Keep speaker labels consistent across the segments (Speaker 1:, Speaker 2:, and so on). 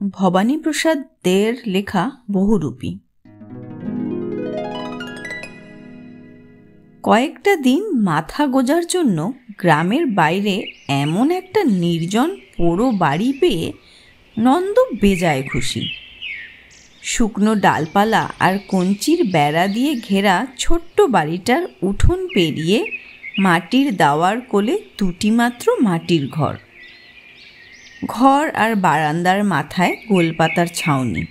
Speaker 1: ভবানীপ্রসাদ দের লেখা বহুরূপী। কয়েকটা দিন মাথা গোঁজার জন্য গ্রামের বাইরে এমন একটা নির্জন পোড়ো বাড়ি পেয়ে নন্দ বেজায় খুশি। শুকনো ডালপালা আর কঞ্চির বেড়া দিয়ে ঘেরা ছোট্ট বাড়িটার উঠোন পেরিয়ে মাটির দাওয়ার কোলে দুটি মাত্র মাটির ঘর। ঘর আর বারান্দার মাথায় গোলপাতার ছাউনি।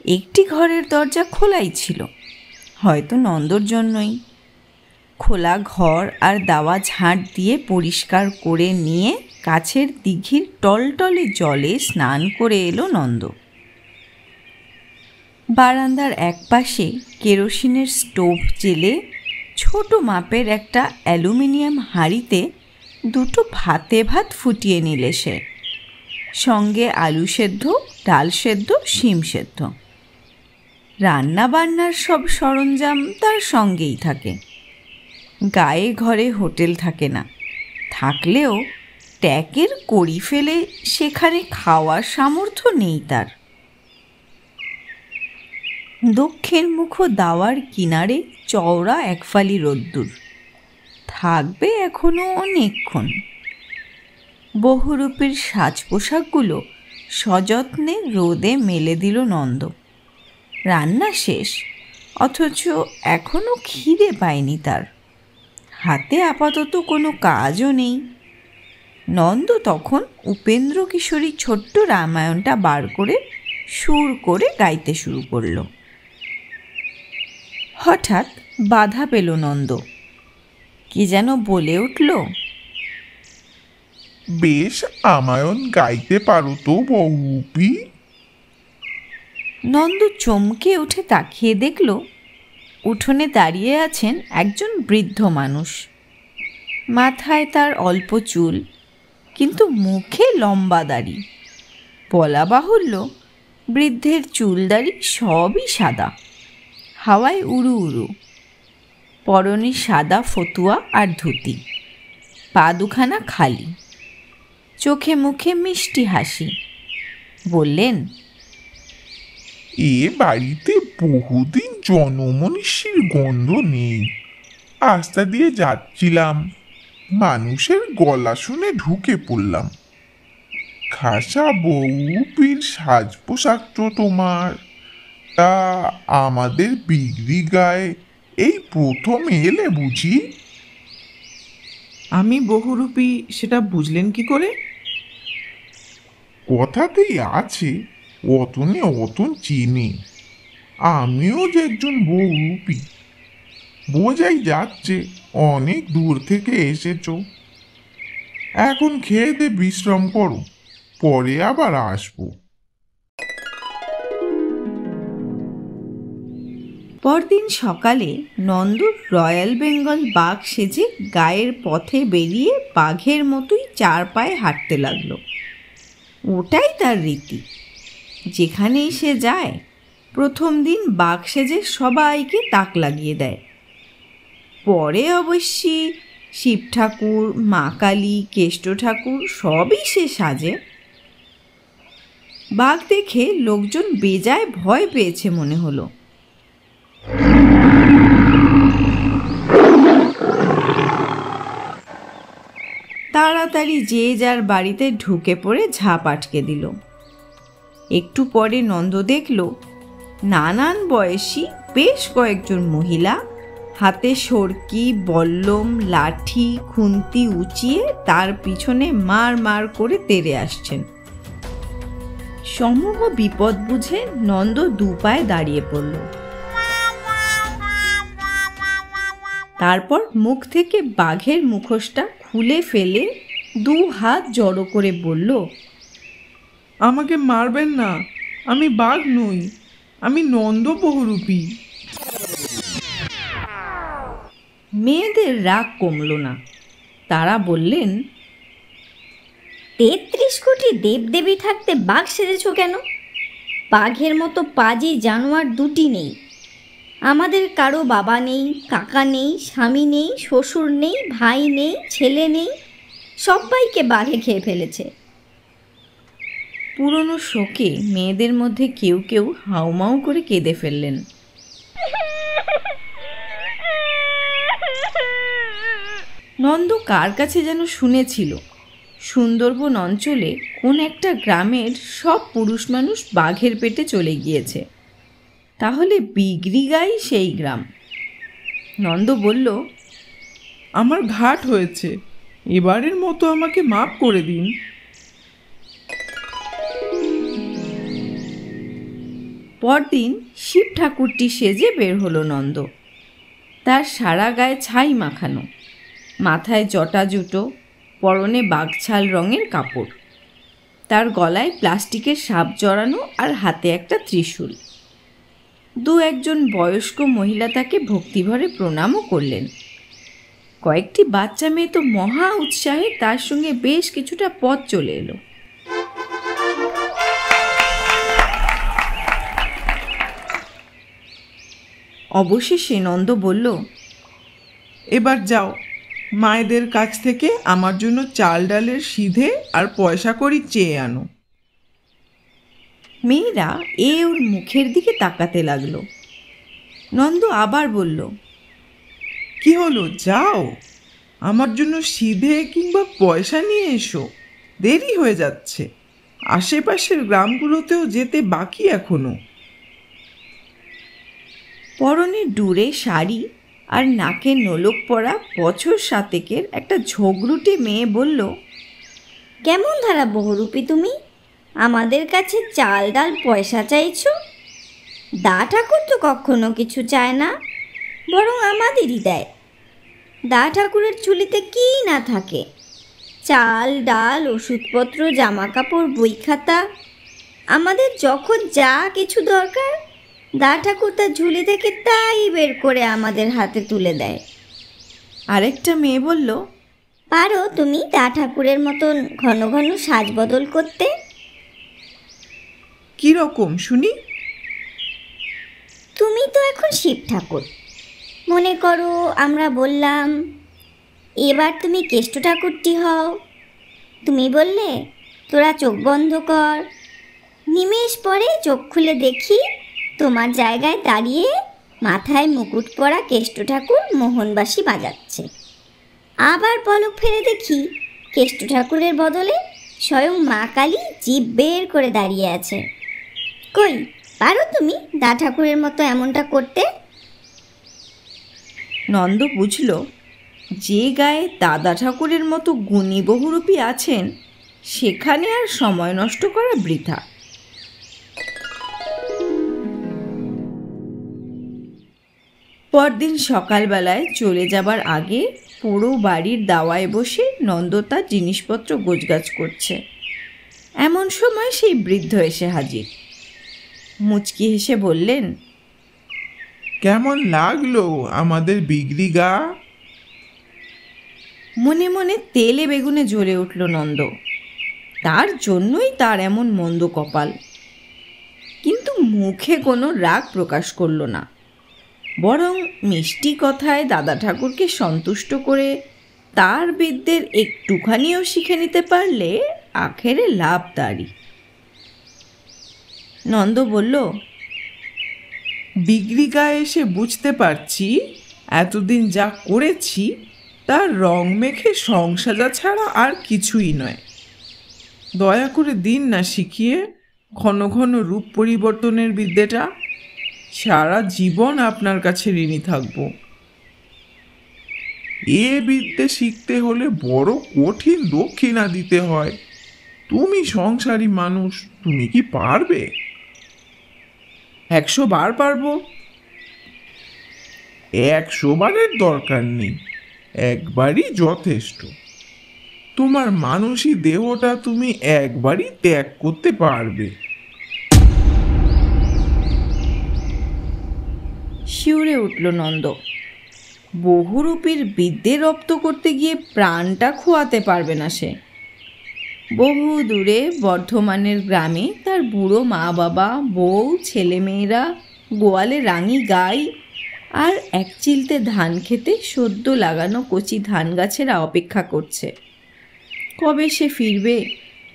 Speaker 1: একটি ঘরের দরজা খোলাই ছিল, হয়তো নন্দর জন্যই। খোলা ঘর আর দাওয়া ঝাঁট দিয়ে পরিষ্কার করে নিয়ে কাছের দিঘির টলটলে জলে স্নান করে এলো নন্দ। বারান্দার একপাশে কেরোসিনের স্টোভ জেলে ছোট মাপের একটা অ্যালুমিনিয়াম হাঁড়িতে দুটো ভাতে ভাত ফুটিয়ে নিলে সে, সঙ্গে আলু সেদ্ধ, ডাল সেদ্ধ, শিম সেদ্ধ। রান্না বান্নার সব সরঞ্জাম তার সঙ্গেই থাকে। গায়ে ঘরে হোটেল থাকে না, থাকলেও ট্যাকের কড়ি ফেলে সেখানে খাওয়ার সামর্থ্য নেই তার। দক্ষিণ মুখ দাওয়ার কিনারে চওড়া একফালি রোদ্দুর, থাকবে এখনো অনেকক্ষণ। বহুরূপীর সাজ পোশাকগুলো সযত্নে রোদে মেলে দিল নন্দ। রান্না শেষ, অথচ এখনো খিদে পায়নি তার। হাতে আপাতত কোনো কাজও নেই। নন্দ তখন উপেন্দ্র কিশোরী ছোট্ট রামায়ণটা বার করে সুর করে গাইতে শুরু করল। হঠাৎ বাধা পেল নন্দ, কি যেন বলে উঠল,
Speaker 2: বেশ রামায়ণ গাইতে পারো তো বহুরূপী।
Speaker 1: নন্দ চমকে উঠে তাকিয়ে দেখল উঠোনে দাঁড়িয়ে আছেন একজন বৃদ্ধ মানুষ। মাথায় তার অল্প চুল, কিন্তু মুখে লম্বা দাড়ি। বলা বাহুল্য, বৃদ্ধের চুল দাড়ি সবই সাদা, হাওয়ায় উড়ু উড়ু। পরনে সাদা ফতুয়া আর ধুতি, পা দুখানা খালি, চোখে মুখে মিষ্টি হাসি। বললেন,
Speaker 2: এ বাড়িতে বহুদিন জনমনীষীর গন্ধ নেই। রাস্তা দিয়ে যাচ্ছিলাম, মানুষের গলা শুনে ঢুকে পড়লাম। খাসা বহুরূপীর সাজ পোশাক তো তোমার। তা আমাদের বিগড়ি গায়ে এই প্রথম এলে বুঝি?
Speaker 3: আমি বহুরূপী সেটা বুঝলেন কি করে?
Speaker 2: কথাতেই আছে, অতনে অতন চিনি। আমিও যে একজন বহুরূপী। বোঝাই যাচ্ছে অনেক দূর থেকে এসেছো। এখন খেয়ে দে বিশ্রাম করো, পরে আবার আসবো।
Speaker 1: পরদিন সকালে নন্দ রয়্যাল বেঙ্গল বাঘ সেজে গায়ের পথে বেরিয়ে বাঘের মতোই চার পায়ে হাঁটতে লাগলো। ওটাই তার রীতি। যেখানেই সে যায় প্রথম দিন বাঘ সেজে সবাইকে তাক লাগিয়ে দেয়। পরে অবশ্যই শিব ঠাকুর, মা কালী, কেষ্ট ঠাকুর সবই সে সাজে। বাঘ দেখে লোকজন বেজায় ভয় পেয়েছে মনে হলো। তাড়াতাড়ি যে যার বাড়িতে ঢুকে পড়ে ঝাঁপ আটকে দিল। একটু পরে নন্দ দেখল নানান বয়সী বেশ কয়েকজন মহিলা হাতে সরকি, বল্লম, লাঠি, খুন্তি উঁচিয়ে তার পিছনে মার মার করে তেড়ে আসছেন। সমূহ বিপদ বুঝে নন্দ দু পায়ে দাঁড়িয়ে পড়ল। তারপর মুখ থেকে বাঘের মুখোশটা খুলে ফেলে দু হাত জড়ো করে বলল,
Speaker 3: আমাকে মারবেন না, আমি বাঘ নই, আমি নন্দ বহুরূপী।
Speaker 1: মেয়েদের রাগ কমল না। তারা বললেন,
Speaker 4: ৩৩ কোটি দেবদেবী থাকতে বাঘ সেজেছ কেন? বাঘের মতো পাজি জানোয়ার দুটি নেই। আমাদের কারো বাবা নেই, কাকা নেই, স্বামী নেই, শ্বশুর নেই, ভাই নেই, ছেলে নেই, সবাইকে বাঘে খেয়ে ফেলেছে।
Speaker 1: পুরনো শোকে মেয়েদের মধ্যে কেউ কেউ হাউমাউ করে কেঁদে ফেললেন। নন্দ কার কাছে যেন শুনেছিল সুন্দরবন অঞ্চলে কোন একটা গ্রামের সব পুরুষ মানুষ বাঘের পেটে চলে গিয়েছে। তাহলে বিগড়ি গাই সেই গ্রাম। নন্দ বলল,
Speaker 3: আমার ঘাট হয়েছে, এবারের মতো আমাকে মাফ করে দিন।
Speaker 1: পরদিন শিব ঠাকুরটি সেজে বের হলো নন্দ। তার সারা গায়ে ছাই মাখানো, মাথায় জটা জুটো, পরনে বাঘছাল রঙের কাপড়, তার গলায় প্লাস্টিকের সাপ জড়ানো আর হাতে একটা ত্রিশূল। দু একজন বয়স্ক মহিলা তাকে ভক্তিভরে প্রণামও করলেন। কয়েকটি বাচ্চা মেয়ে তো মহা উৎসাহে তার সঙ্গে বেশ কিছুটা পথ চলে এলো। অবশেষে নন্দ বলল,
Speaker 3: এবার যাও, মায়েদের কাছ থেকে আমার জন্য চাল ডালের সিধে আর পয়সা কড়ি চেয়ে আনো।
Speaker 1: মেয়েরা ওর মুখের দিকে তাকাতে লাগলো। নন্দ আবার বলল,
Speaker 3: কি হলো, যাও, আমার জন্য সিধে কিংবা পয়সা নিয়ে এসো, দেরি হয়ে যাচ্ছে, আশেপাশের গ্রামগুলোতেও যেতে বাকি এখনো।
Speaker 1: পরনে ডুরে শাড়ি আর নাকে নোলক পরা বছর 7 একটা ঝগড়ুটে মেয়ে বলল,
Speaker 4: কেমন ধারা বহুরূপী তুমি, আমাদের কাছে চাল ডাল পয়সা চাইছো? দা ঠাকুর তো কখনো কিছু চায় না, বরং আমাদেরই দেয়। দা ঠাকুরের ঝুলিতে কি না থাকে, চাল ডাল, ওষুধপত্র, জামা কাপড়, বই খাতা, আমাদের যখন যা কিছু দরকার দা ঠাকুর তার ঝুলি থেকে তাই বের করে আমাদের হাতে তুলে দেয়।
Speaker 1: আরেকটা মেয়ে বলল,
Speaker 4: পারো তুমি দা ঠাকুরের মতন ঘন ঘন সাজ বদল করতে?
Speaker 3: কি রকম শুনি?
Speaker 4: তুমি তো এখন শিব ঠাকুর, মনে করো আমরা বললাম এবার তুমি কেষ্ট ঠাকুরটি হও। তুমি বললে তোরা চোখ বন্ধ কর, নিমেষ পরে চোখ খুলে দেখি তোমার জায়গায় দাঁড়িয়ে মাথায় মুকুট পরা কেষ্ট ঠাকুর মোহনবাসী বাজাচ্ছে। আবার পলক ফেলে দেখি কেষ্ট ঠাকুরের বদলে স্বয়ং মা কালী জিভ বের করে দাঁড়িয়ে আছে। কই, পারো তুমি দা ঠাকুরের মতো এমনটা করতে?
Speaker 1: নন্দ বুঝল যে গায়ে দাদা ঠাকুরের মতো গুণী বহুরূপী আছেন সেখানে আর সময় নষ্ট করা বৃথা। পরদিন সকালবেলায় চলে যাবার আগে পুরো বাড়ির দাওয়ায় বসে নন্দ তার জিনিসপত্র গোছগাছ করছে। এমন সময় সেই বৃদ্ধ এসে হাজির। মুচকি হেসে বললেন,
Speaker 2: কেমন লাগলো আমাদের বিগড়ি গা?
Speaker 1: মনে মনে তেলে বেগুনে জ্বলে উঠল নন্দ। তার জন্যই তার এমন মন্দ কপাল। কিন্তু মুখে কোনো রাগ প্রকাশ করল না, বরং মিষ্টি কথায় দাদা ঠাকুরকে সন্তুষ্ট করে তার বিদ্যের একটুখানিও শিখে নিতে পারলে আখেরে লাভ তারই। নন্দ বলল,
Speaker 3: বিগড়ি গায়ে এসে বুঝতে পারছি এতদিন যা করেছি তার রং মেখে সংসাজা ছাড়া আর কিছুই নয়। দয়া করে দিন না শিখিয়ে ঘন ঘন রূপ পরিবর্তনের বিদ্যেটা, সারা জীবন আপনার কাছে ঋণী থাকব।
Speaker 2: এ বিদ্যে শিখতে হলে বড় কঠিন দক্ষিণা দিতে হয়। তুমি সংসারী মানুষ, তুমি কি পারবে?
Speaker 3: 100 বার পারবো।
Speaker 2: 100 বারের দরকার নেই, একবারই যথেষ্ট। তোমার মানসী দেহটা তুমি একবারই ত্যাগ করতে পারবে।
Speaker 1: শিউরে উঠল নন্দ। বহুরূপীর বিদ্যে রপ্ত করতে গিয়ে প্রাণটা খোয়াতে পারবে না সে। বহু দূরে বর্ধমানের গ্রামে তার বুড়ো মা বাবা, বউ, ছেলেমেয়েরা গোয়ালে রাঙি গাই আর এক চিলতে ধান খেতে সদ্য লাগানো কচি ধান গাছেরা অপেক্ষা করছে। কবে সে ফিরবে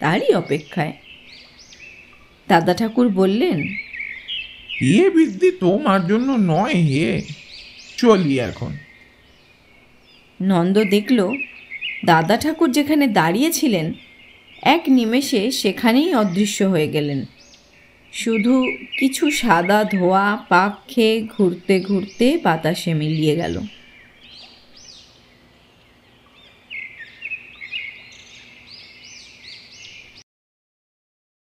Speaker 1: তারই অপেক্ষায়। দাদা ঠাকুর বললেন,
Speaker 2: এ বৃদ্ধি তোমার জন্য নয় হে, চলি এখন।
Speaker 1: নন্দ দেখল দাদা ঠাকুর যেখানে দাঁড়িয়েছিলেন এক নিমেষে সেখানেই অদৃশ্য হয়ে গেলেন। শুধু কিছু সাদা ধোঁয়া পাক খেয়ে ঘুরতে ঘুরতে বাতাসে মিলিয়ে গেল।